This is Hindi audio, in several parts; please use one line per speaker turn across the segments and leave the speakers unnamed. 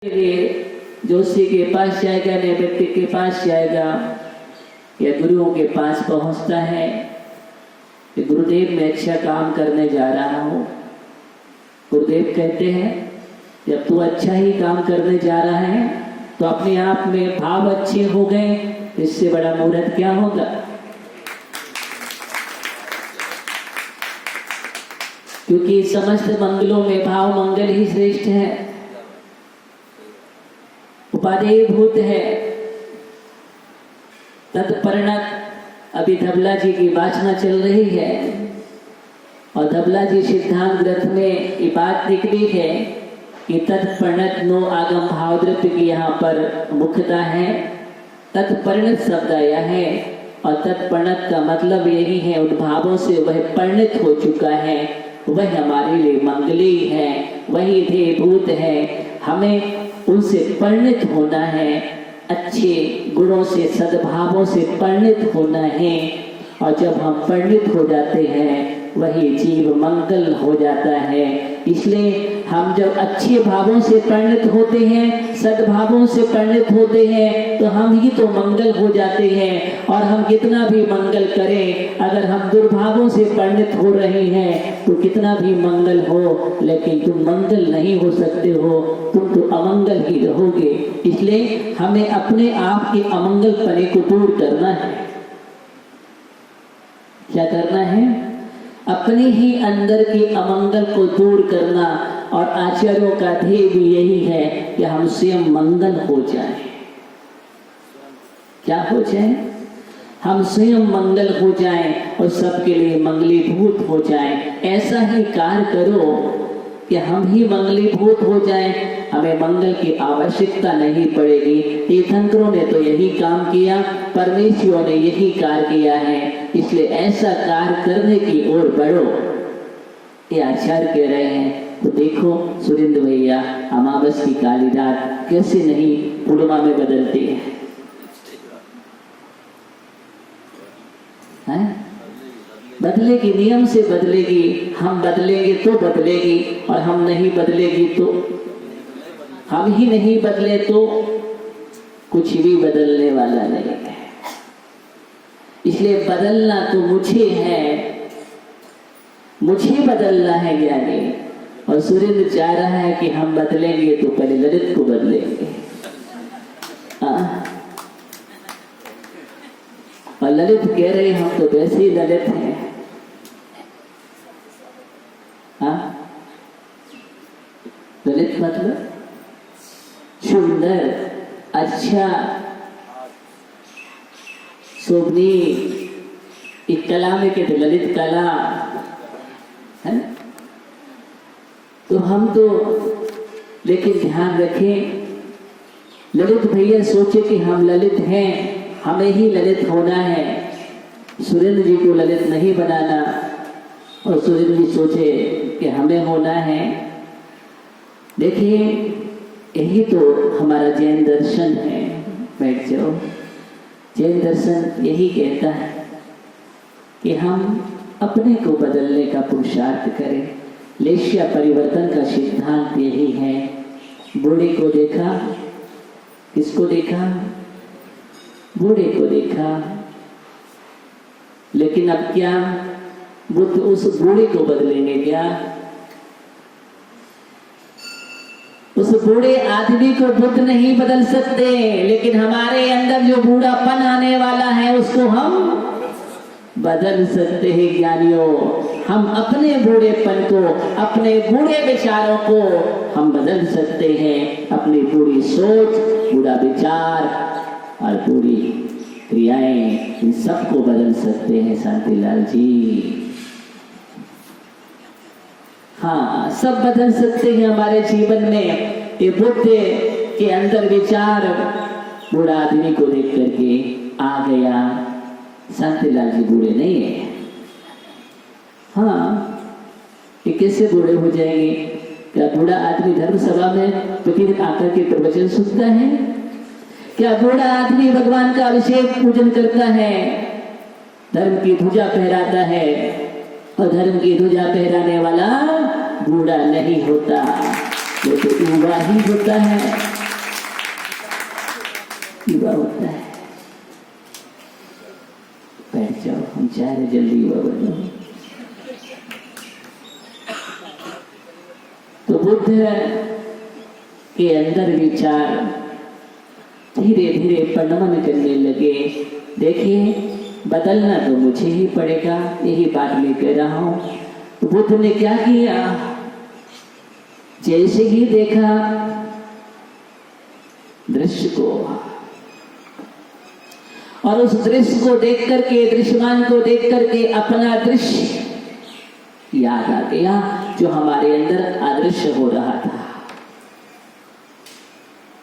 जोशी के पास जाएगा, नैमित्तिक के पास जाएगा या गुरुओं के पास पहुंचता है कि गुरुदेव मैं अच्छा काम करने जा रहा हूँ। गुरुदेव कहते हैं जब तू अच्छा ही काम करने जा रहा है तो अपने आप में भाव अच्छे हो गए, इससे बड़ा मुहूर्त क्या होगा। क्योंकि समस्त मंगलों में भाव मंगल ही श्रेष्ठ है, उपादेय भूत है। तत्परिणत अभी धबला जी की वाचना चल रही है और धबला जी सिद्धांत ग्रंथ में ये बात निकली है कि तत्परिणत नो आगम भाव द्रव्य की यहाँ पर मुख्यता है। तत्परिणत शब्द आया है और तत्परिणत का मतलब यही है उन भावों से वह परिणत हो चुका है, वह हमारे लिए मंगली है, वही ध्येय भूत है। हमें उनसे परिणित होना है, अच्छे गुणों से सद्भावों से परिणित होना है। और जब हम परिणित हो जाते हैं वही जीव मंगल हो जाता है। इसलिए हम जब अच्छे भावों से परिणित होते हैं, सद्भावों से परिणित होते हैं तो हम ही तो मंगल हो जाते हैं। और हम कितना भी मंगल करें, अगर हम दुर्भावों से परिणित हो रहे हैं तो कितना भी मंगल हो, लेकिन तुम मंगल नहीं हो सकते हो, तुम तो अमंगल ही रहोगे। इसलिए हमें अपने आप के अमंगल पने को दूर करना है। क्या करना है? अपने ही अंदर के अमंगल को दूर करना। और आचार्यों का ध्येय भी यही है कि हम स्वयं मंगल हो जाएं। क्या हो जाए? हम स्वयं मंगल हो जाएं और सबके लिए मंगलीभूत हो जाएं। ऐसा ही कार्य करो कि हम ही मंगलीभूत हो जाएं, हमें मंगल की आवश्यकता नहीं पड़ेगी। तीर्थंकरों ने तो यही काम किया, परमेश्वरों ने यही कार्य किया है। इसलिए ऐसा कार्य करने की ओर बढ़ो, ये आचार्य कह रहे हैं। तो देखो सुरेंद्र भैया अमावस की काली रात कैसे नहीं पूर्णिमा में बदलती है? बदलेगी, नियम से बदलेगी। हम बदलेंगे तो बदलेगी, और हम नहीं बदलेगी तो, हम ही नहीं बदले तो कुछ भी बदलने वाला नहीं है। इसलिए बदलना तो मुझे है, मुझे बदलना है ज्ञानी। और सुरेंद्र चाह रहा है कि हम बदलेंगे तो पहले ललित को बदलेंगे। और ललित कह रहे हम तो वैसे ही ललित हैं। ललित मतलब सुंदर, अच्छा, शोभनी। एक कला में कहते ललित कला है ना। तो हम तो, लेकिन ध्यान रखें, ललित भैया सोचे कि हम ललित हैं, हमें ही ललित होना है, सुरेंद्र जी को ललित नहीं बनाना। और सुरेंद्र जी सोचे कि हमें होना है। देखिए यही तो हमारा जैन दर्शन है। बैठ जाओ। जैन दर्शन यही कहता है कि हम अपने को बदलने का पुरुषार्थ करें। लेश्या परिवर्तन का सिद्धांत यही है। बूढ़े को देखा, किसको देखा? बूढ़े को देखा। लेकिन अब क्या बुद्ध उस बूढ़े को बदलेंगे क्या? उस बूढ़े आदमी को बुद्ध नहीं बदल सकते, लेकिन हमारे अंदर जो बूढ़ापन आने वाला है उसको हम बदल सकते हैं ज्ञानियों। हम अपने बूढ़ेपन को, अपने बूढ़े विचारों को हम बदल सकते हैं। अपनी बूढ़ी सोच, बूढ़ा विचार और बूढ़ी क्रियाएं, इन सबको बदल सकते हैं शांतिलाल जी। हाँ, सब बदल सकते हैं हमारे जीवन में। ये बुद्ध के अंदर विचार बूढ़ा आदमी को देख करके आ गया। शांतिलाल जी बूढ़े नहीं है। हाँ, ये कैसे बूढ़े हो जाएंगे? क्या बूढ़ा आदमी धर्म सभा में प्रतिदिन आकर के प्रवचन सुनता है? क्या बूढ़ा आदमी भगवान का अभिषेक पूजन करता है, धर्म की ध्वजा फहराता है? और धर्म की ध्वजा फहराने वाला बूढ़ा नहीं होता। वो तो युवा ही होता है, युवा होता है। बैठ जाओ, हम चाह रहे जल्दी युवा बनो। तो बुद्ध के अंदर विचार धीरे धीरे परिणमन करने लगे। देखिए, बदलना तो मुझे ही पड़ेगा, यही बात मैं कह रहा हूं। तो बुद्ध ने क्या किया, जैसे ही देखा दृश्य को, और उस दृश्य को देख करके, दृश्यमान को देख करके अपना दृश्य याद आ गया जो हमारे अंदर अदृश्य हो रहा था।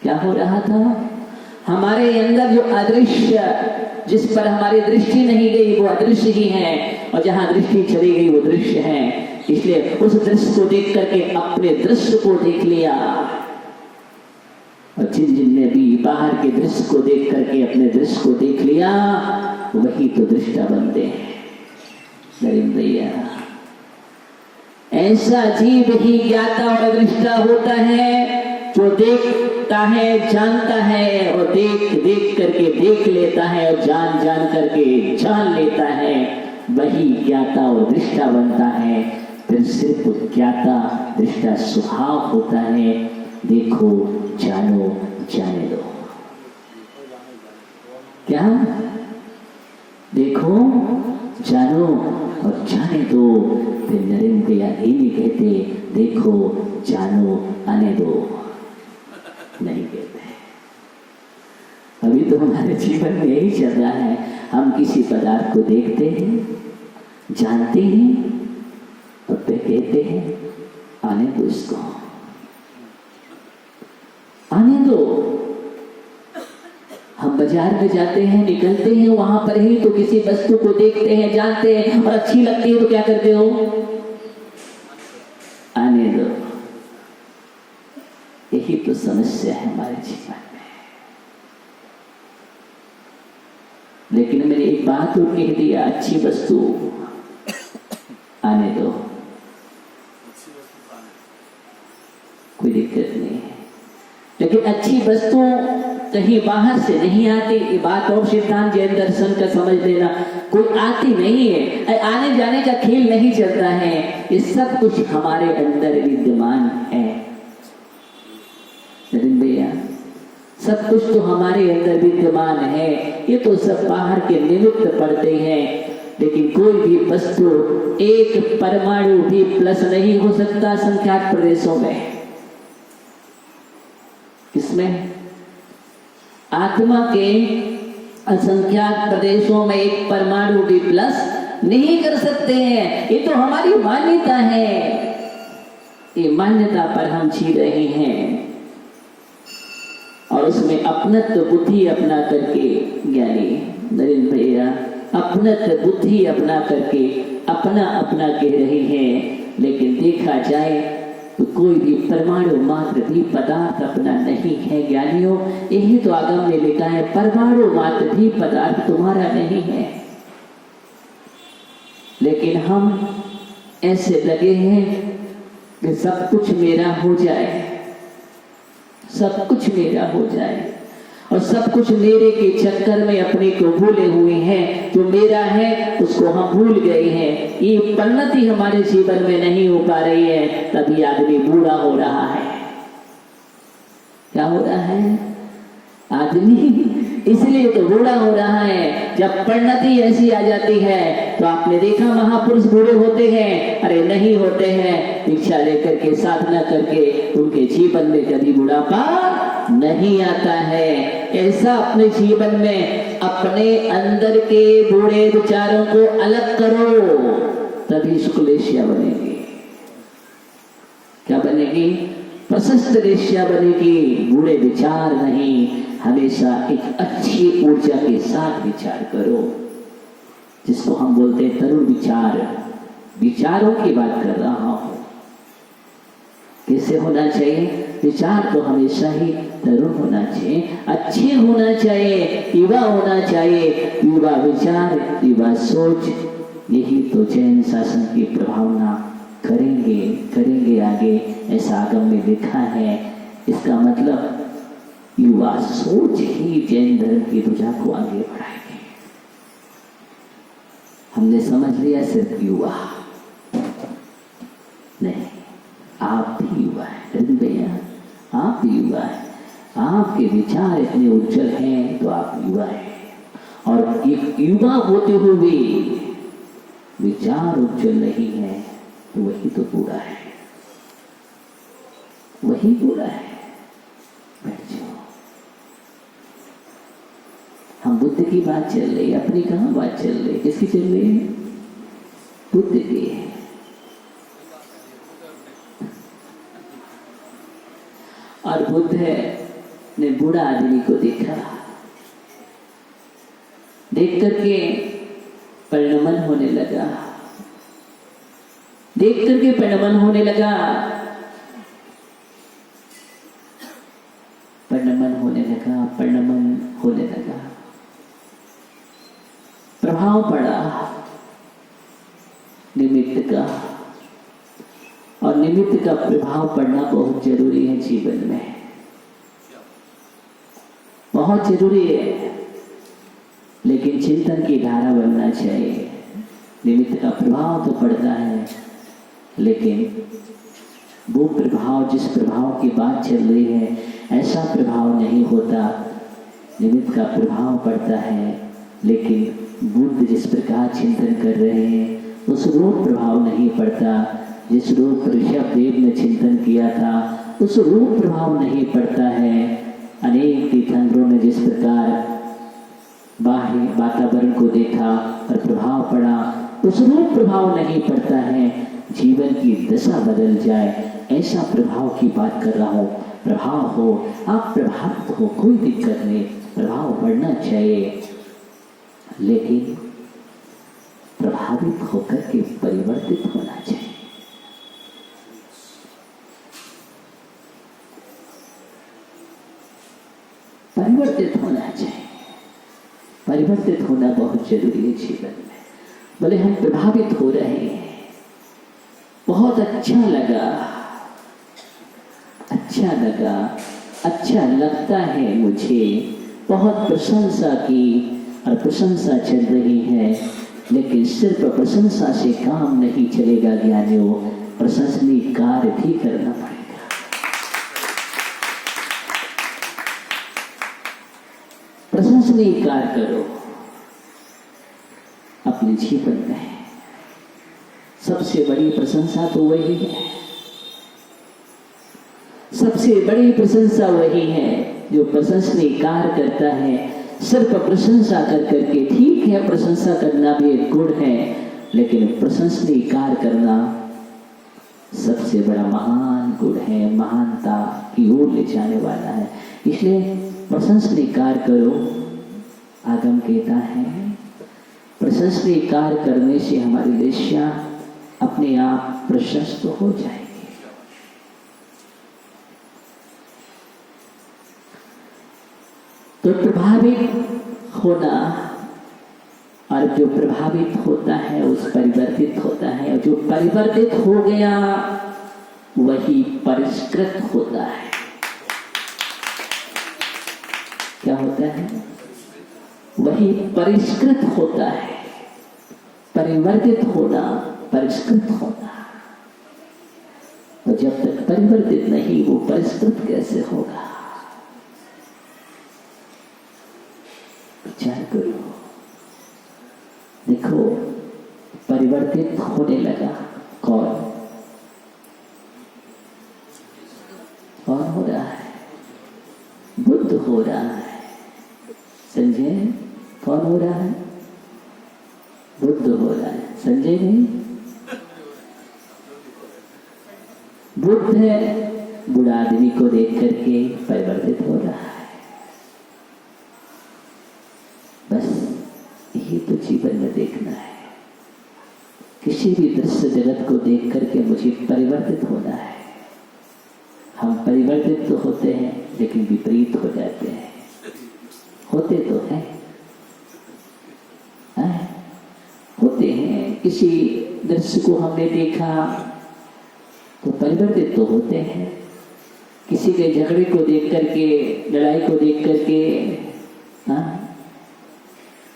क्या हो रहा था? हमारे अंदर जो अदृश्य, जिस पर हमारी दृष्टि नहीं गई वो अदृश्य ही है, और जहां दृष्टि चली गई वो दृश्य है। इसलिए उस दृश्य को देख करके अपने दृश्य को देख लिया, और जिन जिनने भी बाहर के दृश्य को देख करके अपने दृश्य को देख लिया, वही तो दृष्टा बनते हैं। नरेंद्र भैया, ऐसा जीव ही ज्ञाता और दृष्टा होता है जो देखता है, जानता है, और देख देख करके देख लेता है, और जान जान करके जान लेता है। वही ज्ञाता और दृष्टा बनता है। फिर सिर्फ ज्ञाता दृष्टा स्वभाव होता है। देखो, जानो, जाने दो। क्या? देखो, जानो और जाने दो। फिर नरेंद्र यही नहीं कहते देखो, जानो, आने दो, नहीं कहते। अभी तो हमारे जीवन में यही चल रहा है। हम किसी पदार्थ को देखते हैं, जानते हैं, और फिर कहते हैं आने दो, इसको आने दो। हम बाजार में जाते हैं, निकलते हैं, वहां पर ही तो किसी वस्तु को देखते हैं, जानते हैं, और अच्छी लगती है तो क्या करते हो? आने दो। यही तो समस्या है हमारे जीवन में। लेकिन मैंने एक बात और कह दिया, अच्छी वस्तु आने दो, कोई दिक्कत नहीं है। लेकिन अच्छी वस्तु कहीं बाहर से नहीं आती। ये बात और सिद्धांत जैन दर्शन का समझ लेना, कोई आती नहीं है, आने जाने का खेल नहीं चलता है। ये सब कुछ हमारे अंदर विद्यमान है। भैया, सब कुछ तो हमारे अंदर विद्यमान है। ये तो सब बाहर के निमित्त पड़ते हैं। लेकिन कोई भी वस्तु एक परमाणु भी प्लस नहीं हो सकता संख्यात प्रदेशों में। किसमें? आत्मा के असंख्यात प्रदेशों में एक परमाणु भी प्लस नहीं कर सकते हैं। ये तो हमारी मान्यता है। ये मान्यता पर हम जी रहे हैं, और उसमें अपनत्व बुद्धि अपना करके, ज्ञानी नरेंद्र भैया, अपनत्व बुद्धि अपना करके अपना अपना कह रहे हैं। लेकिन देखा जाए तो कोई भी परमाणु मात्र भी पदार्थ अपना नहीं है। ज्ञानियों, यही तो आगम ने लिखा है, परमाणु मात्र भी पदार्थ तुम्हारा नहीं है। लेकिन हम ऐसे लगे हैं कि सब कुछ मेरा हो जाए, सब कुछ मेरा हो जाए, और सब कुछ मेरे के चक्कर में अपने को भूले हुए हैं। जो मेरा है उसको हम भूल गए हैं। ये परिणति हमारे जीवन में नहीं हो पा रही है, तभी आदमी बूढ़ा हो रहा है। क्या हो रहा है? आदमी इसलिए तो बूढ़ा हो रहा है। जब परिणति ऐसी आ जाती है तो आपने देखा महापुरुष बूढ़े होते हैं? अरे नहीं होते हैं। दीक्षा लेकर के, साधना करके उनके जीवन में कभी बुढ़ापा नहीं आता है। ऐसा अपने जीवन में अपने अंदर के बूढ़े विचारों को अलग करो, तभी शुक्लेशिया बनेगी। क्या बनेगी? प्रशस्त रेशिया बनेगी। बूढ़े विचार नहीं, हमेशा एक अच्छी ऊर्जा के साथ विचार करो, जिसको हम बोलते हैं तरुण विचार। विचारों की बात कर रहा हूं। कैसे होना चाहिए? विचार तो हमेशा ही तरुण होना चाहिए, अच्छे होना चाहिए, युवा होना चाहिए। युवा विचार, युवा सोच, यही तो जैन शासन की प्रभावना करेंगे करेंगे आगे, ऐसा आगम में लिखा है। इसका मतलब युवा सोच ही जैन धर्म की ध्वजा को आगे बढ़ाएंगे। हमने समझ लिया सिर्फ युवा नहीं, आप भी युवा हैं रवि भैया, आप भी युवा हैं। आपके विचार इतने उज्जवल हैं तो आप युवा हैं, और एक युवा होते हुए विचार उज्जवल नहीं है तो वही तो पूरा है, वही पूरा है। बैठ जाओ। हम बुद्ध की बात चल रही है, अपनी कहाँ बात चल रही है? किसकी चल रही है? बुद्ध की है। और बुद्ध ने बूढ़ा आदमी को देखा, देख करके परिणमन होने लगा, देख करके परिणमन होने लगा, परिणमन होने लगा, परिणमन होने लगा। प्रभाव पड़ा निमित्त का, और निमित्त का प्रभाव पड़ना बहुत जरूरी है जीवन में, बहुत जरूरी है। लेकिन चिंतन की धारा बनना चाहिए। निमित्त का प्रभाव तो पड़ता है, लेकिन वो प्रभाव, जिस प्रभाव की बात चल रही है, ऐसा प्रभाव नहीं होता। निमित्त का प्रभाव पड़ता है, लेकिन बुद्ध जिस प्रकार चिंतन कर रहे हैं उस रूप प्रभाव नहीं पड़ता। जिस रूप ऋषभ देव ने चिंतन किया था उस रूप प्रभाव नहीं पड़ता है। अनेक तीर्थंकरों ने जिस प्रकार बाह्य वातावरण को देखा और प्रभाव पड़ा, उस रूप प्रभाव नहीं पड़ता है। जीवन की दशा बदल जाए, ऐसा प्रभाव की बात कर रहा हूँ। प्रभाव हो, आप प्रभावित हो, कोई दिक्कत नहीं, प्रभाव बढ़ना चाहिए, लेकिन प्रभावित होकर के परिवर्तित होना चाहिए। परिवर्तित होना चाहिए, परिवर्तित होना बहुत जरूरी है जीवन में। बोले हम प्रभावित हो रहे हैं, बहुत अच्छा लगा, अच्छा लगा, अच्छा लगता है मुझे, बहुत प्रशंसा की और प्रशंसा चल रही है, लेकिन सिर्फ प्रशंसा से काम नहीं चलेगा ज्ञानियों, प्रशंसनीय कार्य भी करना पड़ेगा। प्रशंसनीय कार्य करो अपने जीवन में। सबसे बड़ी प्रशंसा तो वही है, सबसे बड़ी प्रशंसा वही है जो प्रशंसनीय कार्य करता है। सिर्फ प्रशंसा कर करके, ठीक है प्रशंसा करना भी एक गुण है, लेकिन प्रशंसनीय कार्य करना सबसे बड़ा महान गुण है, महानता की ओर ले जाने वाला है। इसलिए प्रशंसनीय कार्य करो। आगम कहता है प्रशंसनीय कार्य करने से हमारी दशा अपने आप प्रशस्त हो जाएगी। तो प्रभावित होना, और जो प्रभावित होता है उस परिवर्तित होता है, और जो परिवर्तित हो गया वही परिष्कृत होता है। क्या होता है? वही परिष्कृत होता है। परिवर्तित होना, परिष्कृत होना। तो जब तक परिवर्तित नहीं, वो परिष्कृत कैसे होगा? विचार करो। देखो परिवर्तित होने लगा, कौन कौन हो रहा है? बुद्ध हो रहा है। संजय कौन हो रहा है? बुद्ध हो रहा है। संजय नहीं, बुद्ध है। बूढ़ा आदमी को देख करके परिवर्तित हो रहा है। बस यही तो जीवन में देखना है। किसी भी दृश्य जगत को देख करके मुझे परिवर्तित होना है। हम परिवर्तित तो होते हैं, लेकिन विपरीत हो जाते हैं। होते तो हैं, होते हैं। किसी दृश्य को हमने देखा, तो परिवर्तित तो होते हैं। किसी के झगड़े को देख करके, लड़ाई को देख करके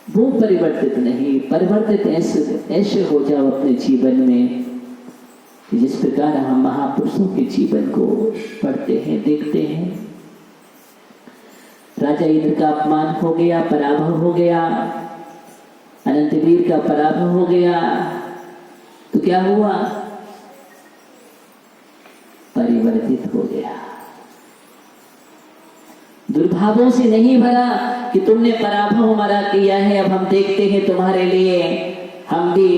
वो परिवर्तित नहीं, परिवर्तित ऐसे हो जाओ अपने जीवन में कि जिस प्रकार हम महापुरुषों के जीवन को पढ़ते हैं, देखते हैं। राजा इंद्र का अपमान हो गया, पराभव हो गया, अनंतवीर का पराभव हो गया, तो क्या हुआ? परिवर्तित हो गया। दुर्भावों से नहीं भरा कि तुमने पराभव हमारा किया है, अब हम देखते हैं तुम्हारे लिए, हम भी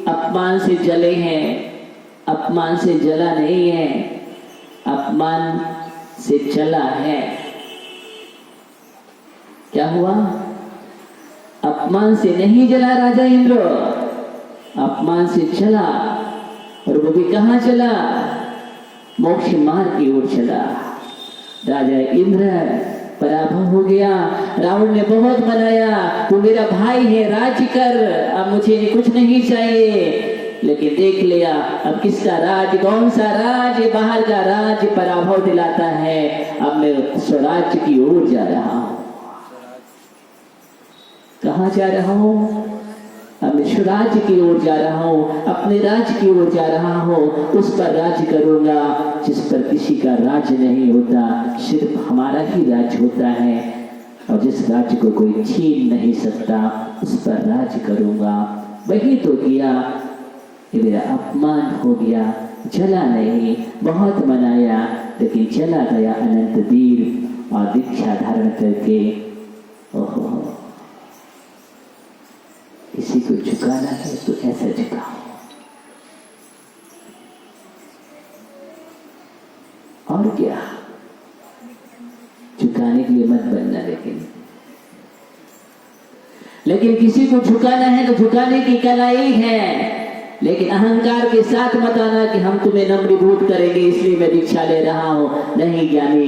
अपमान से जले हैं। अपमान से जला नहीं है, अपमान से चला है। क्या हुआ? अपमान से नहीं जला राजा इंद्र, अपमान से चला, और वो भी कहां चला? मोक्ष मार्ग की ओर चला। राजा इंद्र पराभव हो गया। रावण ने बहुत मनाया, तू मेरा भाई है, राज्य कर, अब मुझे कुछ नहीं चाहिए। लेकिन देख लिया अब किसका राज, कौन सा राज, बाहर का राज पराभव दिलाता है। अब मैं स्वराज्य की ओर जा रहा हूं। कहां जा रहा हूं? अब मैं स्वराज्य की ओर जा रहा हूं, अपने राज्य की ओर जा रहा हूं। उस पर राज्य करूंगा जिस पर किसी का राज्य नहीं होता, सिर्फ हमारा ही राज्य होता है, और जिस राज्य को कोई छीन नहीं सकता, उस पर राज्य करूंगा। वही तो किया। मेरा अपमान हो गया, जला नहीं, बहुत मनाया, लेकिन चला गया अनंतवीर और दीक्षा धारण करके। ओहो, किसी को झुकाना है तो ऐसा झुकाओ, और क्या, झुकाने के लिए मत बनना। लेकिन किसी को झुकाना है तो झुकाने की कला एक है, लेकिन अहंकार के साथ मत आना कि हम तुम्हें नम्रीभूत करेंगे इसलिए मैं दीक्षा ले रहा हूं। नहीं ज्ञानी,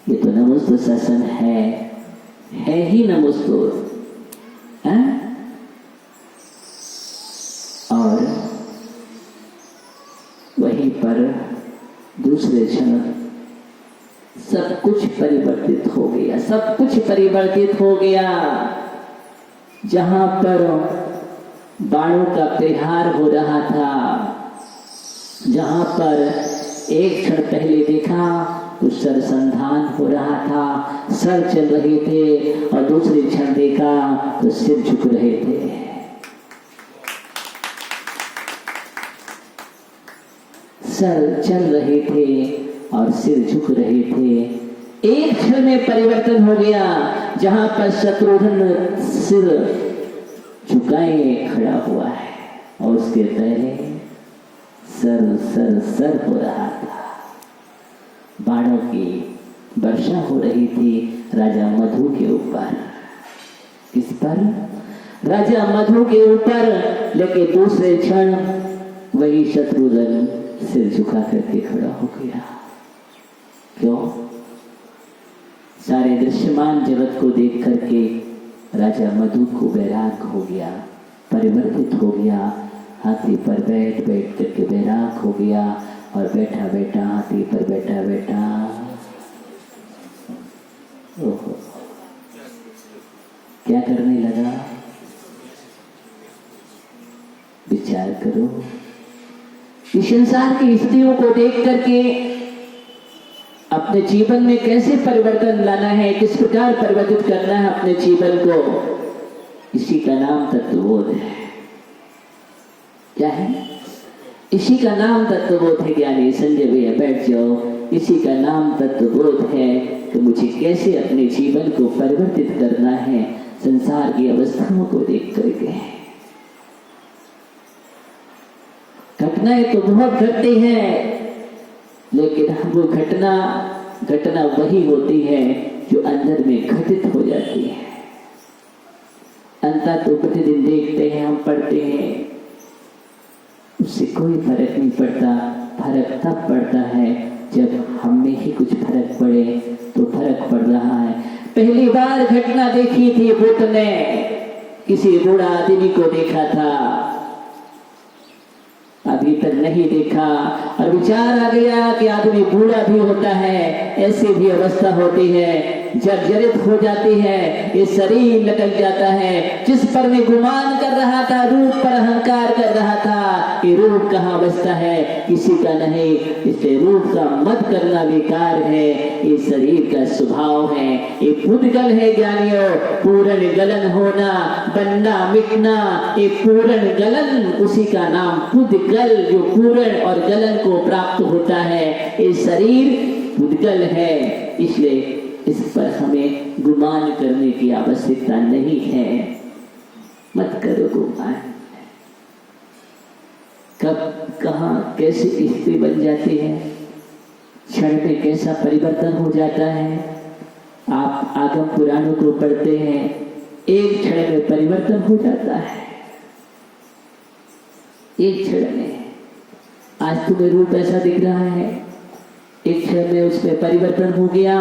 ये तो नमोस्तु शासन है ही नमोस्तु। और वहीं पर दूसरे क्षण सब कुछ परिवर्तित हो गया, सब कुछ परिवर्तित हो गया। जहां पर बाणों का प्रहार हो रहा था, जहां पर एक क्षण पहले देखा तो सरसंधान हो रहा था, सर चल रहे थे, और दूसरे क्षण देखा तो सिर झुक रहे थे। सर चल रहे थे और सिर झुक रहे थे। एक क्षण में परिवर्तन हो गया। जहां पर शत्रुघ्न सिर झुकाए खड़ा हुआ है, और उसके पहले सर सर सर हो रहा था। बाणों की वर्षा हो रही थी राजा मधु के ऊपर। किस पर? राजा मधु के ऊपर। लेकिन दूसरे क्षण वही शत्रुघ्न सिर झुका करके खड़ा हो गया। क्यों? सारे दृश्यमान जगत को देख करके राजा मधु को वैराग हो गया, परिवर्तित हो गया। हाथी पर बैठ बैठ करके वैराग हो गया, और बैठा बैठा हाथी पर बैठा बैठा, ओहो, क्या करने लगा? विचार करो। इस संसार की स्थितियों को देख करके अपने जीवन में कैसे परिवर्तन लाना है, किस प्रकार परिवर्तित करना है अपने जीवन को, इसी का नाम तत्वबोध है। क्या है? इसी का नाम तत्वबोध है। ज्ञानी संजय भैया बैठ जाओ। इसी का नाम तत्वबोध है कि मुझे कैसे अपने जीवन को परिवर्तित करना है संसार की अवस्थाओं को देख करके। घटनाएं तो बहुत घटती हैं, लेकिन वो घटना वही होती है जो अंदर में घटित हो जाती है। अंतर तो प्रतिदिन देखते हैं, हम पढ़ते हैं, उससे कोई फर्क नहीं पड़ता। फर्क तब पड़ता है जब हम में ही कुछ फर्क पड़े, तो फर्क पड़ रहा है। पहली बार घटना देखी थी बुद्ध ने, किसी बूढ़ा आदमी को देखा था, अभी तक नहीं देखा, और विचार आ गया कि आदमी बूढ़ा भी होता है, ऐसी भी अवस्था होती है, जर्जरित हो जाती है, ये शरीर निकल जाता है। जिस पर मैं गुमान कर रहा था, रूप पर अहंकार कर रहा था, ये रूप कहाँ बचता है, किसी का नहीं। इसलिए रूप का मत करना बेकार है, ये शरीर का स्वभाव है, ये पुद्गल है ज्ञानियों। पूर्ण गलन होना, बनना मिटना, ये पूर्ण गलन, उसी का नाम पुद्गल, जो पूर्ण और गलन को प्राप्त होता है। ये शरीर पुद्गल है, इसलिए इस पर हमें गुमान करने की आवश्यकता नहीं है। मत करो गुमान। कब कहाँ कैसी स्थिति बन जाती है, क्षण में कैसा परिवर्तन हो जाता है। आप आगम पुराणों को पढ़ते हैं, एक क्षण में परिवर्तन हो जाता है, एक क्षण में। आज तुम्हें रूप ऐसा दिख रहा है, एक क्षण में उसमें परिवर्तन हो गया।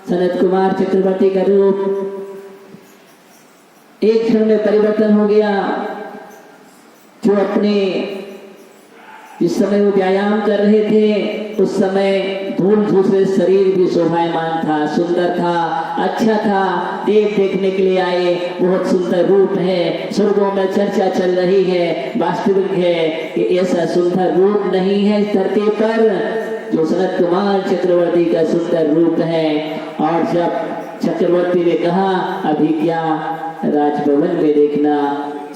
सनत कुमार चक्रवर्ती का रूप एक क्षण में परिवर्तन हो गया। जो अपने जिस समय वो व्यायाम कर रहे थे, उस समय धूल धूसरे शरीर भी शोभायमान था, सुंदर था, अच्छा था। देव देखने के लिए आए, बहुत सुंदर रूप है, स्वर्गों में चर्चा चल रही है। वास्तविक है कि ऐसा सुंदर रूप नहीं है इस धरती पर जो सनत कुमार चक्रवर्ती का सुंदर रूप है। और जब चक्रवर्ती ने कहा, अभी क्या राजभवन में देखना,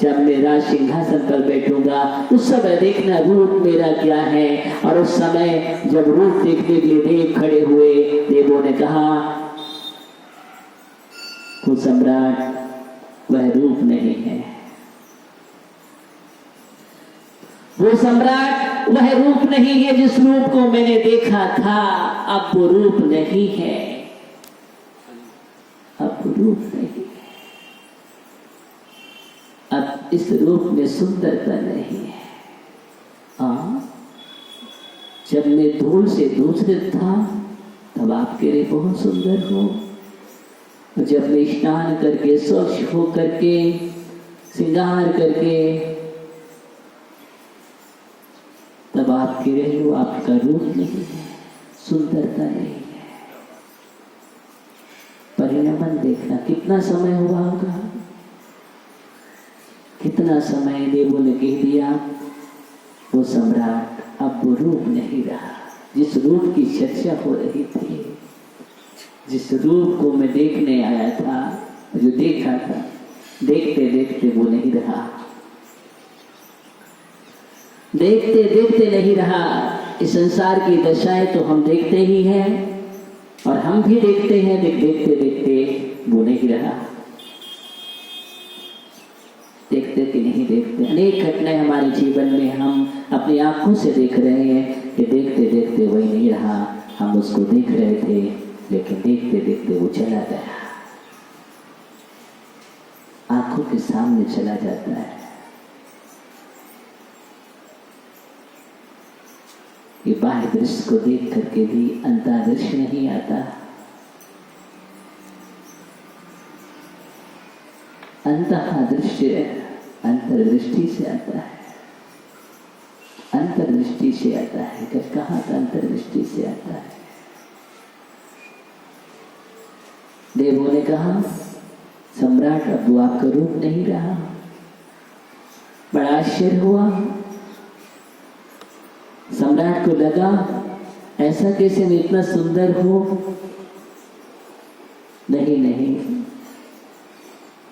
जब मैं राज सिंहासन पर बैठूंगा उस समय देखना रूप मेरा क्या है। और उस समय जब रूप देखने के लिए देव खड़े हुए, देवों ने कहा, वो सम्राट वह रूप नहीं है, वो सम्राट वह रूप नहीं है जिस रूप को मैंने देखा था। अब वो रूप नहीं है, अब वो रूप नहीं है, अब इस रूप में सुंदरता नहीं है। जब मैं धूल से दूसरे था तब आपके लिए बहुत सुंदर हो। जब मैं स्नान करके स्वच्छ हो करके श्रृंगार करके तब आपके रहे हो, आपका रूप नहीं है, सुंदरता नहीं है। परिणमन देखना, कितना समय हुआ होगा, कितना समय देवों ने कह दिया, वो सम्राट अब वो रूप नहीं रहा जिस रूप की चर्चा हो रही थी, जिस रूप को मैं देखने आया था, जो देखा था, देखते देखते वो नहीं रहा, देखते देखते नहीं रहा। इस संसार की दशाएं तो हम देखते ही हैं और हम भी देखते हैं, देखते देखते वो नहीं रहा। देखते कि नहीं देखते, अनेक घटनाएं हमारे जीवन में हम अपनी आंखों से देख रहे हैं कि देखते देखते वही नहीं रहा। हम उसको देख रहे थे लेकिन देखते देखते वो चला गया, आंखों के सामने चला जाता है। ये बाह्य दृश्य को देख करके भी अंतर्दृश्य नहीं आता। अंतर्दृश्य अंतर्दृष्टि से आता है, अंतर्दृष्टि से आता है। कहाँ का अंतर्दृष्टि से आता है। देवों ने कहा, सम्राट अब वो आपका रूप नहीं रहा। बड़ा आश्चर्य हुआ, सम्राट को लगा ऐसा कैसे मैं इतना सुंदर हूं। नहीं नहीं,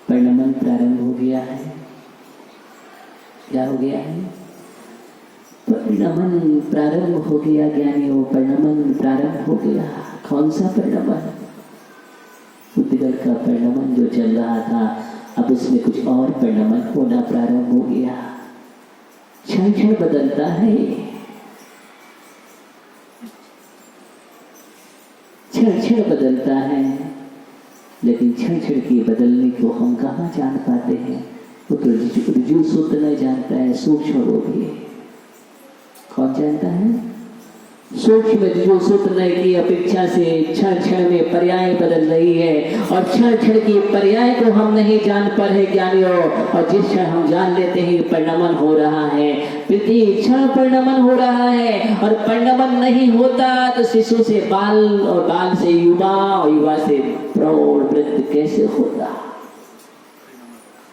परिणमन प्रारंभ हो गया है। क्या हो गया है? परिणमन प्रारंभ हो गया ज्ञानियों, परिणमन प्रारंभ हो गया। कौन सा परिणमन? पुद्गल का परिणमन जो चल रहा था, अब उसमें कुछ और परिणमन होना प्रारंभ हो गया। क्षण क्षण बदलता है, क्षण क्षण बदलता है, लेकिन क्षण क्षण की बदलने को हम कहाँ जान पाते हैं। वो तो ऋजु सूत्र नहीं जानता है, सूक्ष्म वो भी। कौन जानता है? सूक्ष्म जो सूत्र की अपेक्षा से क्षण क्षण में पर्याय बदल रही है और क्षण क्षण की पर्याय को हम नहीं जान पा रहे ज्ञानियों। और जिस क्षण हम जान लेते हैं परिणमन हो रहा है, प्रति क्षण परिणमन हो रहा है। और परिणमन नहीं होता तो शिशु से बाल और बाल से युवा और युवा से प्रौढ़ वृद्ध कैसे होगा?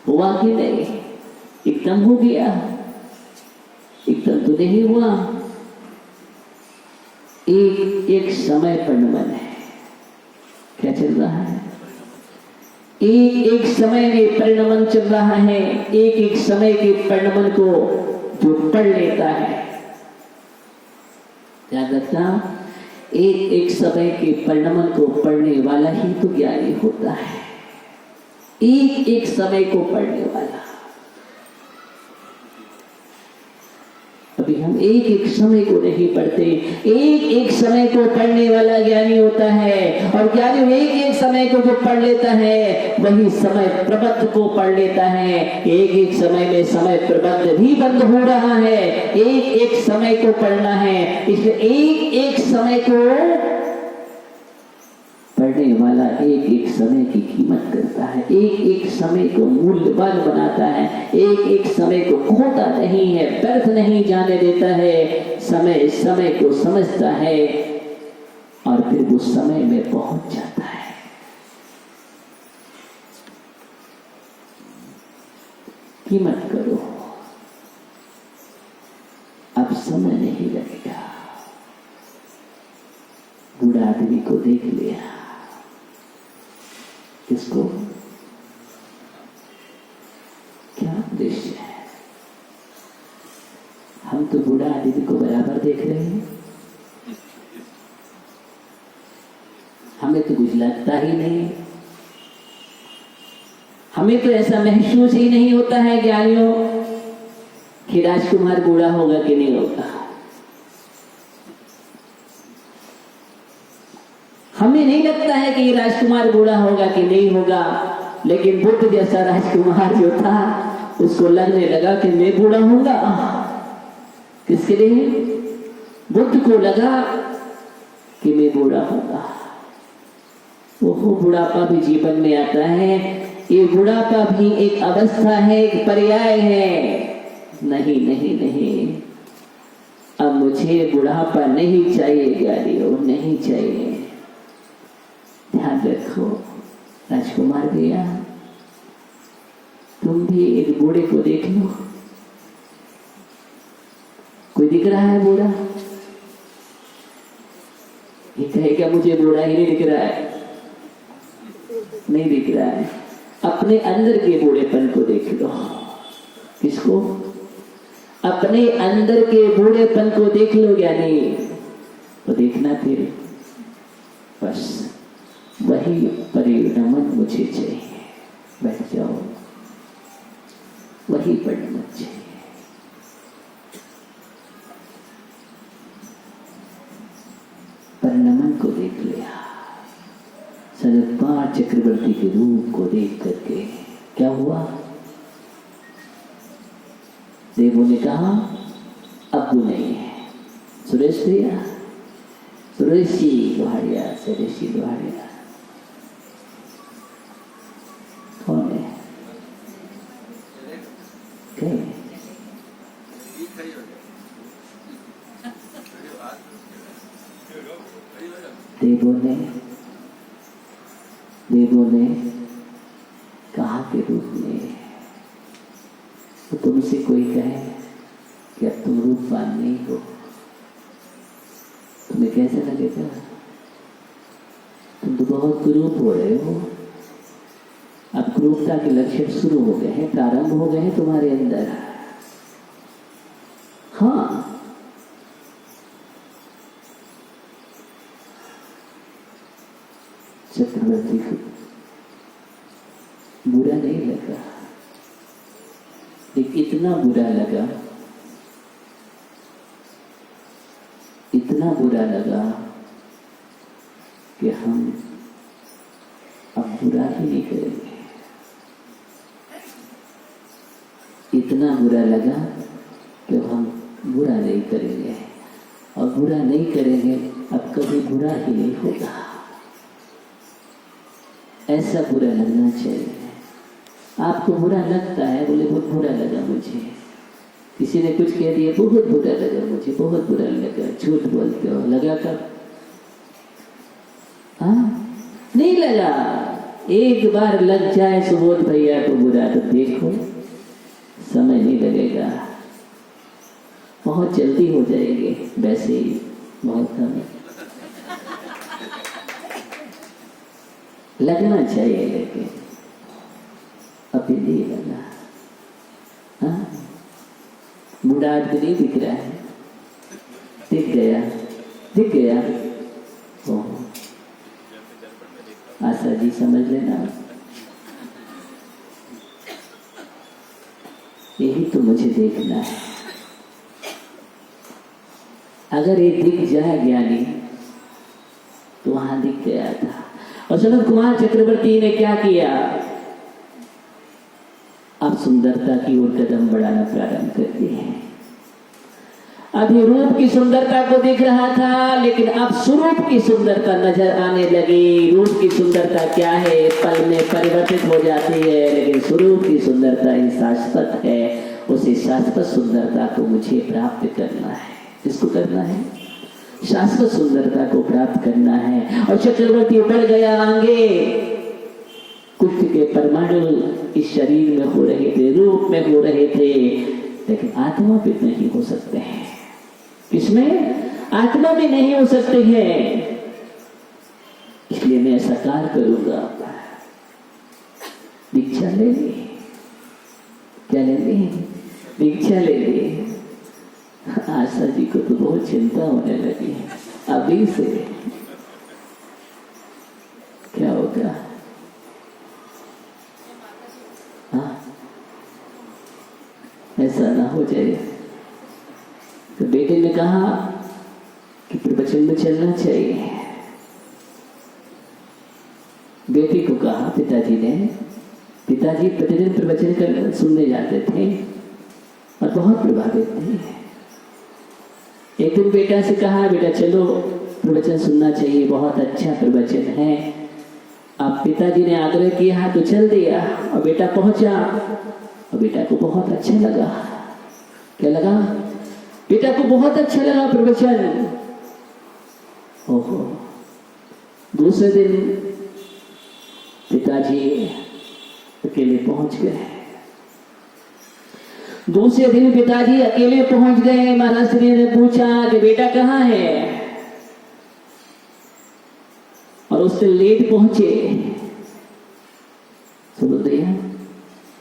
हुआ कि नहीं? एकदम हो गया? एकदम तो नहीं हुआ। एक समय परिणमन है। क्या चल रहा है? एक समय में परिणमन चल रहा है। एक समय के परिणमन को जो पढ़ लेता है, ध्यान रखना, एक समय के परिणमन को पढ़ने वाला ही तो ज्ञानी होता है। एक समय को पढ़ने वाला। अभी हम एक समय को नहीं पढ़ते, एक समय को पढ़ने वाला ज्ञानी होता है। और ज्ञानी एक समय को जो पढ़ लेता है वही समय प्रबंध को पढ़ लेता है। एक समय में समय प्रबंध भी बंद हो रहा है। एक समय को पढ़ना है, इसलिए एक समय को पढ़ने वाला एक समय की कीमत करता है, एक समय को मूल्यवान बनाता है, एक समय को खोता नहीं है, व्यर्थ नहीं जाने देता है, समय को समझता है और फिर वो समय में पहुंच जाता है। कीमत करो, अब समय नहीं लगेगा। बूढ़ा आदमी को देख लिया, किसको? क्या उद्देश्य है? हम तो बूढ़ा आदमी को बराबर देख रहे हैं, हमें तो कुछ लगता ही नहीं, हमें तो ऐसा महसूस ही नहीं होता है ज्ञानियों कि राजकुमार बूढ़ा होगा कि नहीं होगा। हमें नहीं लगता है कि राजकुमार बूढ़ा होगा कि नहीं होगा, लेकिन बुद्ध जैसा राजकुमार जो था उसको लगने लगा कि मैं बूढ़ा होऊंगा। किसके लिए? बुद्ध को लगा कि मैं बूढ़ा होऊंगा। वो बुढ़ापा भी जीवन में आता है। ये बुढ़ापा भी एक अवस्था है, एक पर्याय है। नहीं नहीं नहीं, अब मुझे बुढ़ापा नहीं चाहिए ज्ञानियों, नहीं चाहिए। ध्यान रखो राजकुमार भैया, तुम भी एक बूढ़े को देख लो। कोई दिख रहा है बूढ़ा? ये कहेगा मुझे बूढ़ा ही नहीं दिख रहा है। नहीं दिख रहा है। अपने अंदर के बूढ़ेपन को देख लो। किसको? अपने अंदर के बूढ़ेपन को देख लो ज्ञानी। तो देखना फिर बस वही परिणमन मुझे चाहिए। बैठ जाओ, वही परिणमन चाहिए। परिणमन को देख लिया, शरद चक्रवर्ती के रूप को देख करके क्या हुआ? देवों ने कहा अब वो नहीं है। सुरेश भैया, सुरेशी लोहारिया, सुरेशी लोहारिया कौन है? देवों ने कहा के रूप में। तो तुमसे कोई कहे कि अब तुम रूपवान नहीं हो, तुम्हें कैसे लगेगा? तुम तो बहुत कुरूप हो रहे हो। अब क्रूरता के लक्षण शुरू हो गए हैं, प्रारंभ हो गए हैं तुम्हारे अंदर। हाँ, चक्रवर्ती को बुरा नहीं लगा, लेकिन इतना बुरा लगा, इतना बुरा लगा कि हम अब बुरा ही नहीं करेंगे। इतना बुरा लगा कि हम बुरा नहीं करेंगे। और बुरा नहीं करेंगे, अब कभी बुरा ही नहीं होगा। ऐसा बुरा लगना चाहिए। आपको बुरा लगता है, बोले बहुत बुरा लगा मुझे, किसी ने कुछ कह दिया बहुत बुरा लगा मुझे, बहुत बुरा लगा, झूठ बोलते हो। लगा कब? हाँ, नहीं लगा। एक बार लग जाए सुबोध भैया को बुरा, तो देखो समय नहीं लगेगा, बहुत जल्दी हो जाएंगे। वैसे ही बहुत समय लगना चाहिए, लेकिन अभी नहीं लगा। हाँ, बूढ़ा आदमी नहीं दिख रहा है, दिख गया, दिख गया। ओह, आशा जी समझ लेना, यही तो मुझे देखना है। अगर ये दिख जाए ज्ञानी, तो वहां दिख गया था। और सनत कुमार चक्रवर्ती ने क्या किया? अब सुंदरता की ओर कदम बढ़ाना प्रारंभ कर दिए। अभी रूप की सुंदरता को देख रहा था, लेकिन अब स्वरूप की सुंदरता नजर आने लगी। रूप की सुंदरता क्या है, पल में परिवर्तित हो जाती है, लेकिन स्वरूप की सुंदरता ही शाश्वत है। उसी शाश्वत सुंदरता को मुझे प्राप्त करना है। किसको करना है? शाश्वत सुंदरता को प्राप्त करना है। और चक्रवर्ती बढ़ गया आगे। कुछ के परमाणु इस शरीर में हो रहे थे, रूप में हो रहे थे, लेकिन आत्मा पे नहीं हो सकते हैं। किसमें? आत्मा में नहीं हो सकते हैं। इसलिए मैं ऐसा कार्य करूंगा। दीक्षा ले ली। क्या ले ली? दीक्षा ले ली। आशा जी को तो बहुत चिंता होने लगी है अभी से, क्या होगा? हाँ, ऐसा ना हो जाए। तो बेटे ने कहा कि प्रवचन में चलना चाहिए। बेटी को कहा, पिताजी ने, पिताजी प्रतिदिन प्रवचन कर सुनने जाते थे और बहुत प्रभावित थे। एक दिन बेटा से कहा, बेटा चलो प्रवचन सुनना चाहिए, बहुत अच्छा प्रवचन है। अब पिताजी ने आग्रह किया तो चल दिया और बेटा पहुंचा और बेटा को बहुत अच्छा लगा। क्या लगा? बेटा को बहुत अच्छा लगा प्रवचन। ओहो, दूसरे दिन पिताजी अकेले पहुंच गए। दूसरे दिन पिताजी अकेले पहुंच गए। महाराज श्री ने पूछा कि बेटा कहाँ है? और उससे लेट पहुंचे। सुनो भैया,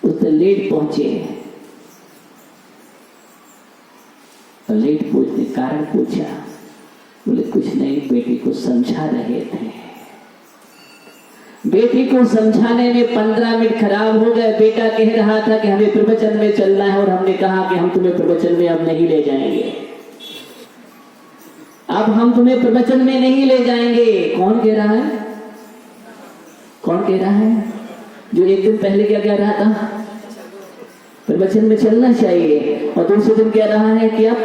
उससे लेट पहुंचे। और लेट पहुंचने कारण पूछा, बोले कुछ नहीं, बेटी को समझा रहे थे। बेटी को समझाने में 15 मिनट खराब हो गए। बेटा कह रहा था कि हमें प्रवचन में चलना है, और हमने कहा कि हम तुम्हें प्रवचन में अब नहीं ले जाएंगे, अब हम तुम्हें प्रवचन में नहीं ले जाएंगे। कौन कह रहा है? कौन कह रहा है? जो एक दिन पहले क्या कह रहा था? प्रवचन में चलना चाहिए, और दूसरे दिन कह रहा है कि अब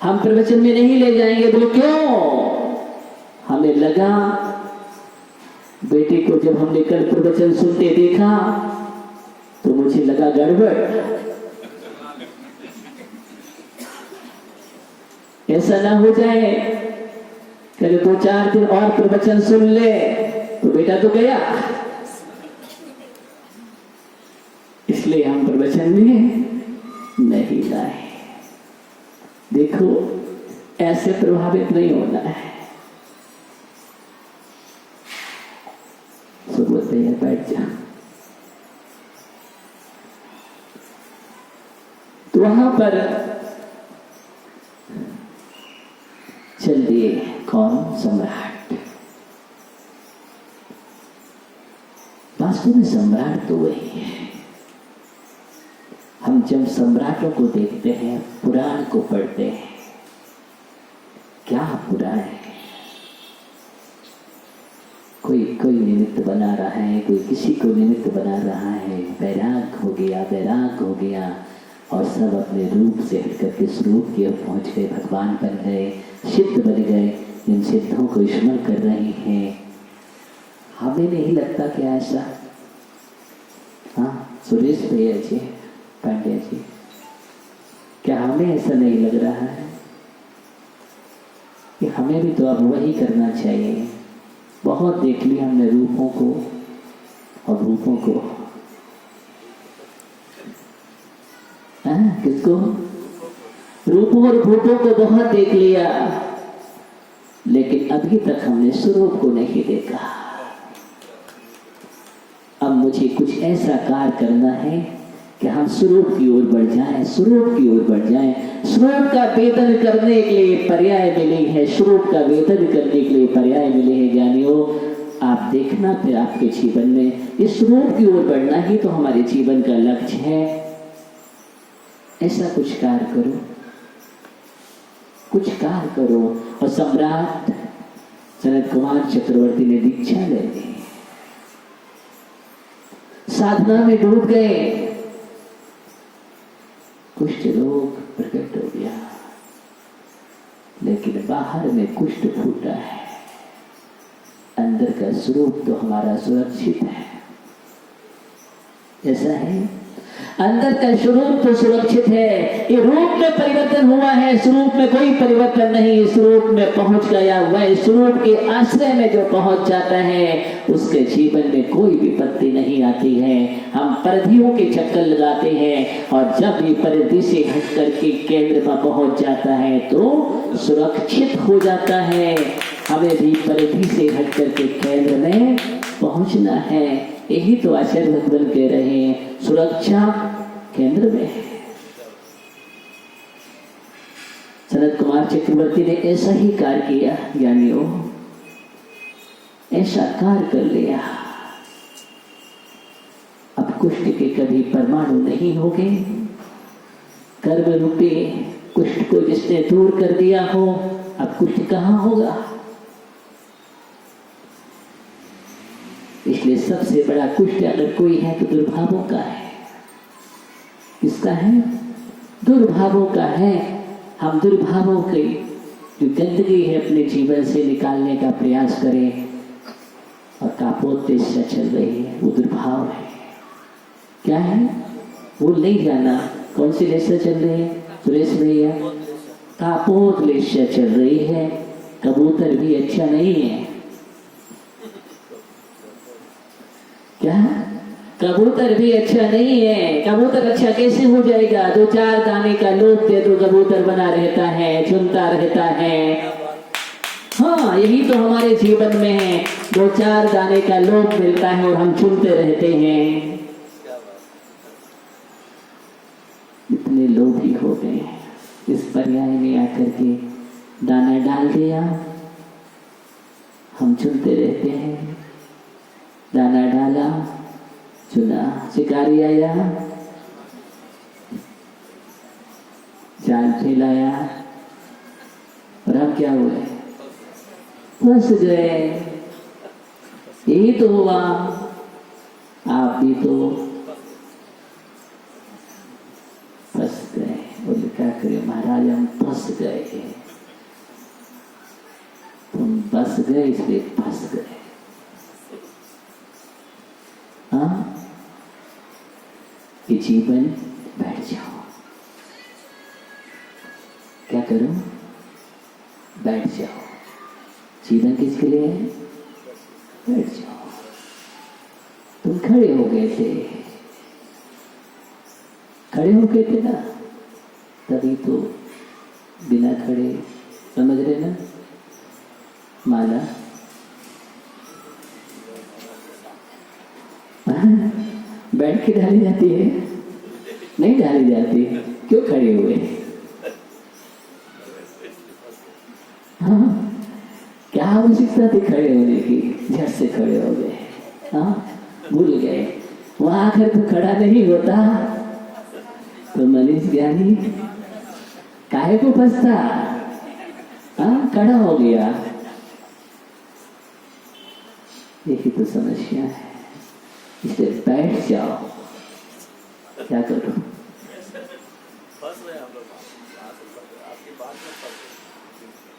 हम प्रवचन में नहीं ले जाएंगे। बोले क्यों? हमें लगा, बेटी को जब हमने कल प्रवचन सुनते देखा तो मुझे लगा गड़बड़, ऐसा ना हो जाए कि 2-4 दिन और प्रवचन सुन ले तो बेटा तो गया। इसलिए हम प्रवचन में नहीं लाए। देखो, ऐसे प्रभावित नहीं होना है। सुबह से बैठ जा। तो वहां पर चल दिए। कौन? सम्राट। वास्तव में सम्राट तो वही है। हम जब सम्राटों को देखते हैं, पुराण को पढ़ते हैं, क्या पुराण है? कोई निमित्त बना रहा है, कोई किसी को निमित्त बना रहा है। वैराग हो गया, वैराग हो गया, और सब अपने रूप से हट करके स्वरूप की ओर पहुँच गए, भगवान बन गए, सिद्ध बन गए, जिन सिद्धों को स्मरण कर रहे हैं। हमें नहीं लगता क्या ऐसा? हाँ सुरेश भैया जी, पांड्या जी, क्या हमें ऐसा नहीं लग रहा है कि हमें भी तो अब वही करना चाहिए? बहुत देख लिया हमने रूपों को और रूपों को। किसको? रूपों और भूतों को बहुत देख लिया, लेकिन अभी तक हमने स्वरूप को नहीं देखा। अब मुझे कुछ ऐसा कार्य करना है कि हम स्वरूप की ओर बढ़ जाएं, स्वरूप की ओर बढ़ जाएं। स्वरूप का वेदन करने के लिए पर्याय मिले हैं, स्वरूप का वेदन करने के लिए पर्याय मिले हैं। ज्ञानियों, आप देखना फिर आपके जीवन में इस स्वरूप की ओर बढ़ना ही तो हमारे जीवन का लक्ष्य है। ऐसा कुछ कार्य करो, कुछ कार्य करो। और सम्राट सनत कुमार चक्रवर्ती ने दीक्षा ले ली, साधना में डूब गए, कुष्ठ रोग प्रकट हो गया, लेकिन बाहर में कुष्ठ फूटा है, अंदर का स्वरूप तो हमारा सुरक्षित है। ऐसा है, अंदर का स्वरूप तो सुरक्षित है। ये रूप में परिवर्तन हुआ है, स्वरूप में कोई परिवर्तन नहीं। स्वरूप में पहुंच गया वह स्वरूप के आश्रय में जो पहुंच जाता है, उसके जीवन में कोई विपत्ति नहीं आती है। हम परिधियों के चक्कर लगाते हैं, और जब ये परिधि से हट करके केंद्र पर पहुंच जाता है तो सुरक्षित हो जाता है। हमें भी परिधि से हट करके केंद्र में पहुंचना है। यही तो आचार्य भगवान कह रहे हैं, सुरक्षा केंद्र में है। सनत कुमार चक्रवर्ती ने ऐसा ही कार्य किया, ज्ञानियों, ऐसा कार्य कर लिया। अब कुष्ठ के कभी परमाणु नहीं होंगे। कर्म रूपी कुष्ठ को जिसने दूर कर दिया हो, अब कुष्ठ कहाँ होगा? इसलिए सबसे बड़ा कुष्ठ अगर कोई है तो दुर्भावों का है। किसका है? दुर्भावों का है। हम दुर्भावों की जो गंदगी है अपने जीवन से निकालने का प्रयास करें, और कापोत्तेश्य चल रही है, वो दुर्भाव है। क्या है? वो नहीं जाना कौन सी लेशा चल रही है सुरेश भैया? कापोत्तेश्य चल रही है। कबूतर भी अच्छा नहीं है। क्या? कबूतर भी अच्छा नहीं है। कबूतर अच्छा कैसे हो जाएगा? 2-4 दाने का लोभ दे दो, कबूतर बना रहता है, चुनता रहता है। हाँ, यही तो हमारे जीवन में है। 2-4 दाने का लोभ मिलता है और हम चुनते रहते हैं। इतने लोभी हो गए। इस पर्याय में आकर के दाना डाल दिया, हम चुनते रहते हैं। दाना डाला, चुना, शिकारी आया, जाल फैलाया, और अब क्या हुआ? फंस गए। यही तो हुआ। आप भी तो फंस गए। और क्या करें महाराज, हम फंस गए। तुम बस गए इसलिए फंस गए। हाँ, ये जीवन बैठ जाओ। क्या करो? बैठ जाओ। जीवन किसके लिए है? बैठ जाओ। तुम खड़े हो गए थे, खड़े हो गए थे ना, तभी तो बिना खड़े, समझ रहे ना? माला बैठ के डाली जाती है? नहीं डाली जाती। क्यों खड़े हुए? हाँ, क्या आवश्यकता थी खड़े होने की? झट से खड़े हो गए। हाँ, भूल गए। वहां आकर तो खड़ा नहीं होता तो मनीष ज्ञानी काहे को फंसता? हाँ, खड़ा हो गया। यही तो समस्या है। इसलिए बैठ जाओ। क्या करो?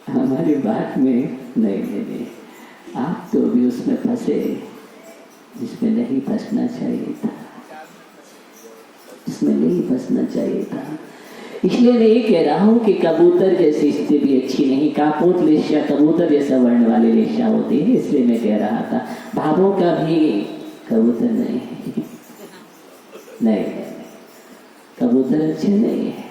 हमारी बात में नहीं, आप तो भी उसमें फंसे जिसमें नहीं फंसना चाहिए था, जिसमें नहीं फंसना चाहिए था। इसलिए मैं ये कह रहा हूँ कि कबूतर जैसी स्थिति अच्छी नहीं, कापोत लेशिया कबूतर जैसा वर्ण वाली लेशिया होती है। इसलिए मैं कह रहा था भावों का भी कबूतर नहीं, कबूतर अच्छे नहीं है।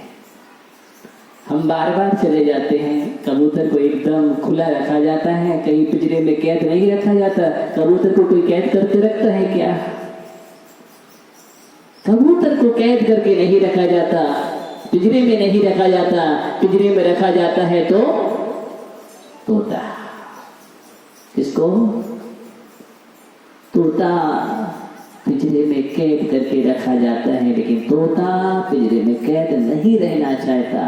हम बार बार चले जाते हैं, कबूतर को एकदम खुला रखा जाता है, कहीं पिंजरे में कैद नहीं रखा जाता। कबूतर को कोई कैद करके रखता है क्या? कबूतर को कैद करके नहीं रखा जाता, पिंजरे में नहीं रखा जाता। पिंजरे में रखा जाता है तो तोता। किसको? तोता पिंजरे में कैद करके रखा जाता है, लेकिन तोता पिंजरे में कैद नहीं रहना चाहता।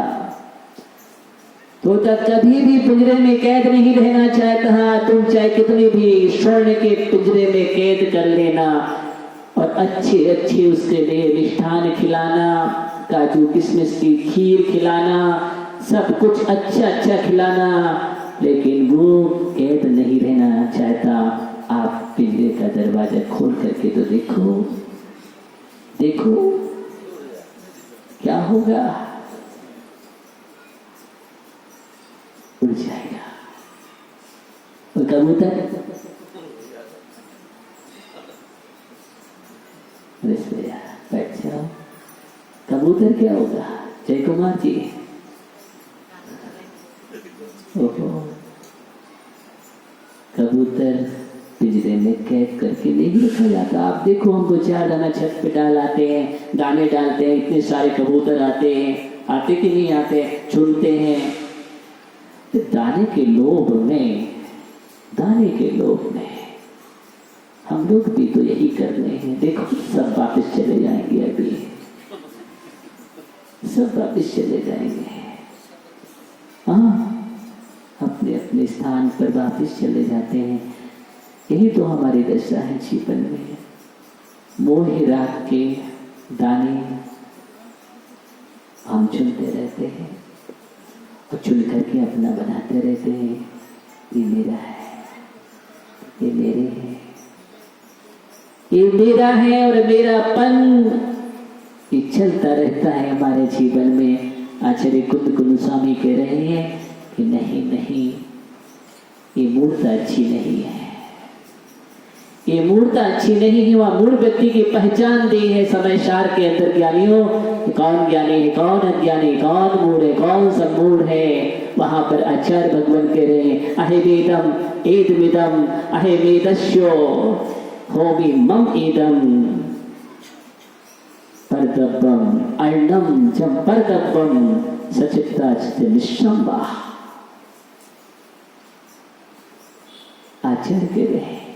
तोता कभी भी पिंजरे में कैद नहीं रहना चाहता। तुम चाहे कितने भी स्वर्ण के पिंजरे में कैद कर लेना और अच्छे अच्छे उसके लिए मिष्ठान खिलाना, काजू किशमिश की खीर खिलाना, सब कुछ अच्छा अच्छा खिलाना, लेकिन वो कैद नहीं रहना चाहता। आप पिंजरे का दरवाजा खोल करके तो देखो क्या होगा, उड़ जाएगा। और कबूतर बैठ जाओ, कबूतर क्या होगा? जय कुमार जी, ओहो, कबूतर पिंजरे में कैद करके नहीं रखा जाता। आप देखो, हमको 4 दाना छत पे डालते हैं, दाने डालते हैं, इतने सारे कबूतर आते हैं, आते कि नहीं आते, चुनते हैं। तो दाने के लोभ में हम लोग भी तो यही कर रहे हैं। देखो, सब वापस चले जाएंगे, अभी सब वापस चले जाएंगे। हाँ, अपने अपने स्थान पर वापस चले जाते हैं। यही तो हमारी दशा है जीवन में। मोह राग के दाने हम चुनते रहते हैं और चुन करके अपना बनाते रहते हैं। ये मेरा है, ये मेरे है, ये मेरा है और मेरापन ये चलता रहता है हमारे जीवन में। आचार्य कुंद कुंदस्वामी कह रहे हैं कि नहीं, ये मूर्ता अच्छी नहीं है, ये मूर्ता अच्छी नहीं है। वह मूढ़ व्यक्ति की पहचान दी है समय सार के अंदर ज्ञानियों, कौन ज्ञानी है, कौन अज्ञानी, कौन मूढ़ है, कौन सब मूढ़ है। वहां पर आचार्य भगवान कह रहे हैं अहेवेदम एदमिदम अहेवेदस्यो होमि मम एदम परदब्बम अर्णम जम परदब्बम सचित्ता चित्त निशंबा। आचार्य कह रहे हैं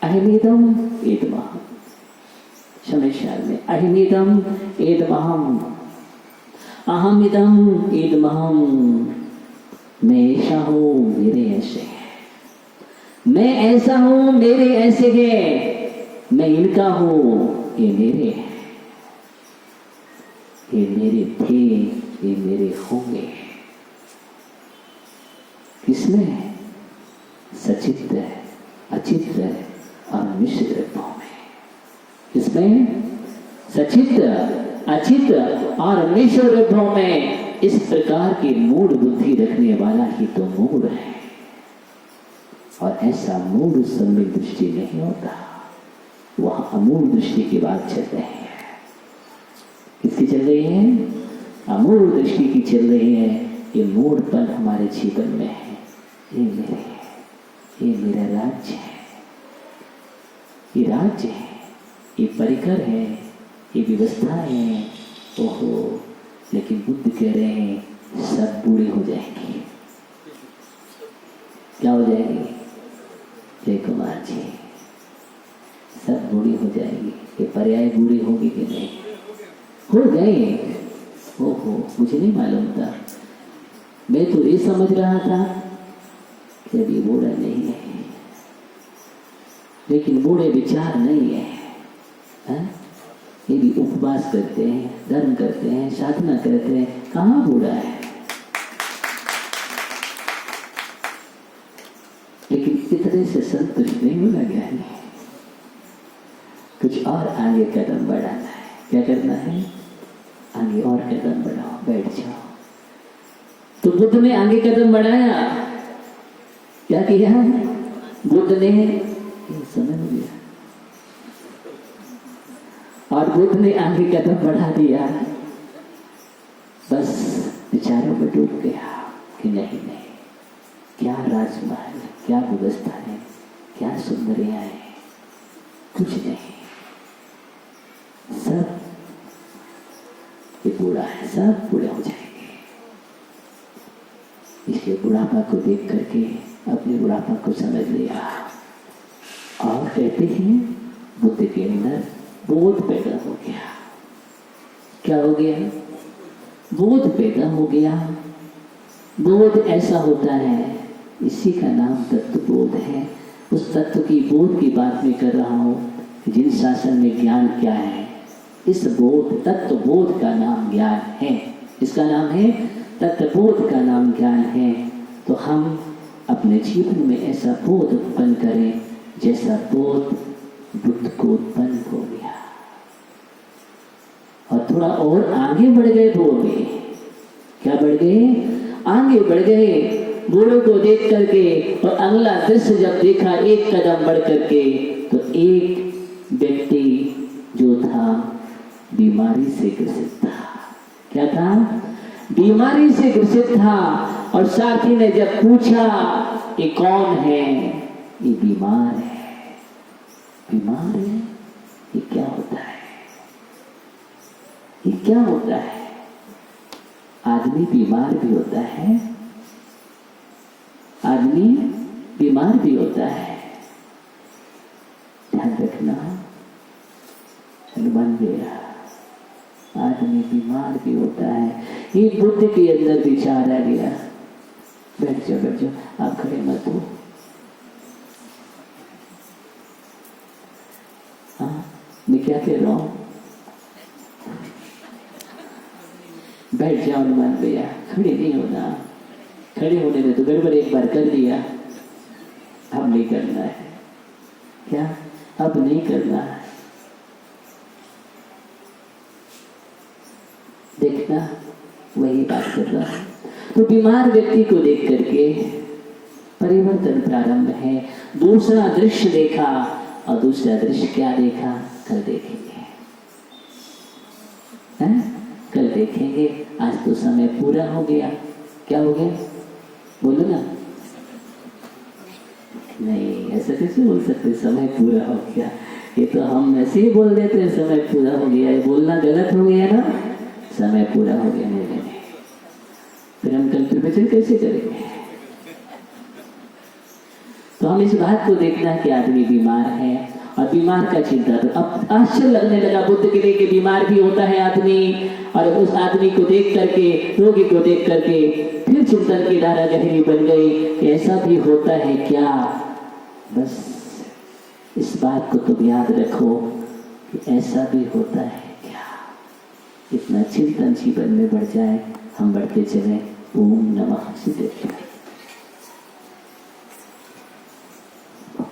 अहिमीदम एदमहम, शमेशार में अहिमीदम एदमहम, अहमिदम एदमहम। मैं ऐसा हूं, मेरे ऐसे हैं, मैं ऐसा हूं, मेरे ऐसे हैं, मैं इनका हूं, ये मेरे हैं, ये मेरे थे, ये मेरे होंगे। किसमें? सचित्र, अचित्र और मिश्र भाव में। इसमें सचित्र, अचित्र और मिश्र भाव में इस प्रकार की मूढ़ बुद्धि रखने वाला ही तो मूढ़ है। और ऐसा मूढ़ सम्यक दृष्टि नहीं होता, वहां अमूढ़ दृष्टि की बात चल रही है। किसकी चल रही है? अमूढ़ दृष्टि की चल रही है। ये मूढ़पन हमारे जीवन में है। ये मेरा राज्य है, ये राज्य है, ये परिकर है, ये व्यवस्था है। ओहो, लेकिन बुद्ध कह रहे हैं सब बूढ़े हो जाएंगे। क्या हो जाएंगे? जय कुमार जी, सब बूढ़ी हो जाएगी। ये पर्याय बूढ़ी होगी कि नहीं? हो गए। ओहो, मुझे नहीं मालूम था। मैं तो ये समझ रहा था कि अभी बूढ़ा नहीं है, लेकिन बूढ़े विचार नहीं है, है? ये भी उपवास करते हैं, धर्म करते हैं, साधना करते हैं, कहाँ बूढ़ा है? इतने से संतुष्ट नहीं होना ज्ञानी, कुछ और आगे कदम बढ़ाना है। क्या करना है? आगे और कदम बढ़ाओ, बैठ जाओ। तो बुद्ध ने आगे कदम बढ़ाया, क्या किया? बुद्ध ने समझ लिया और बुद्ध ने आगे कदम बढ़ा दिया। बस विचारों में डूब गया कि नहीं, क्या राजमहल, क्या व्यवस्था है, क्या सुंदरियां हैं, कुछ नहीं, सब ये बूढ़ा है, सब बूढ़े हो जाएंगे। इसलिए बुढ़ापा को देख करके अपने बुढ़ापा को समझ लिया और कहते हैं बुद्ध के अंदर बोध पैदा हो गया। क्या हो गया? बोध पैदा हो गया। बोध ऐसा होता है, इसी का नाम तत्व बोध है। उस तत्व की बोध की बात मैं कर रहा हूँ। जिन शासन में ज्ञान क्या है, इस बोध तत्व बोध का नाम ज्ञान है। इसका नाम है तत्व बोध का नाम ज्ञान है। तो हम अपने जीवन में ऐसा बोध उत्पन्न करें जैसा बोध बुद्ध को उत्पन्न हो गया। और थोड़ा और आगे बढ़ गए बोध में। क्या बढ़ गए? आगे बढ़ गए। बूढ़ों को देख करके और अगला दृश्य जब देखा एक कदम बढ़ करके, तो एक व्यक्ति जो था बीमारी से ग्रसित था। क्या था? बीमारी से ग्रसित था। और साथी ने जब पूछा ये कौन है? ये बीमार है। बीमार है? ये क्या होता है? ये क्या होता है? आदमी बीमार भी होता है, आदमी बीमार भी होता है। ध्यान रखना, हनुमान गया, आदमी बीमार भी होता है। ये बुद्ध के अंदर विचार आ गया। बैठ जाओ, बैठ जाओ, आप खड़े मत हो। हाँ, मैं क्या कह रहा हूं? बैठ जाओ हनुमान भैया, खड़े नहीं होना। खड़े होने में तो गड़बड़ एक बार कर दिया, अब नहीं करना है। क्या? अब नहीं करना है। देखना, वही बात कर रहा है। तो बीमार व्यक्ति को देख करके परिवर्तन प्रारंभ है। दूसरा दृश्य देखा, और दूसरा दृश्य क्या देखा? कल देखेंगे, हैं? कल देखेंगे। आज तो समय पूरा हो गया। क्या हो गया? बोलो ना। नहीं, ऐसा कैसे बोल सकते समय पूरा हो गया? ये तो हम ऐसे ही बोल देते हैं समय पूरा हो गया। ये बोलना गलत हो गया ना। समय पूरा हो गया मेरे लिए। फिर हम कल प्रवचन कैसे करेंगे? तो हम इस बात को देखना कि आदमी बीमार है और बीमार का चिंता। तो अब आश्चर्य लगने लगा बुद्ध के लिए कि बीमार भी होता है आदमी। और उस आदमी को देख करके, रोगी को देख करके फिर चिंतन की धारा गहरी बन गई कि ऐसा भी होता है क्या? बस इस बात को तुम याद रखो कि ऐसा भी होता है क्या। इतना चिंतन जीवन में बढ़ जाए, हम बढ़ते चले। ओम नमः शिवाय।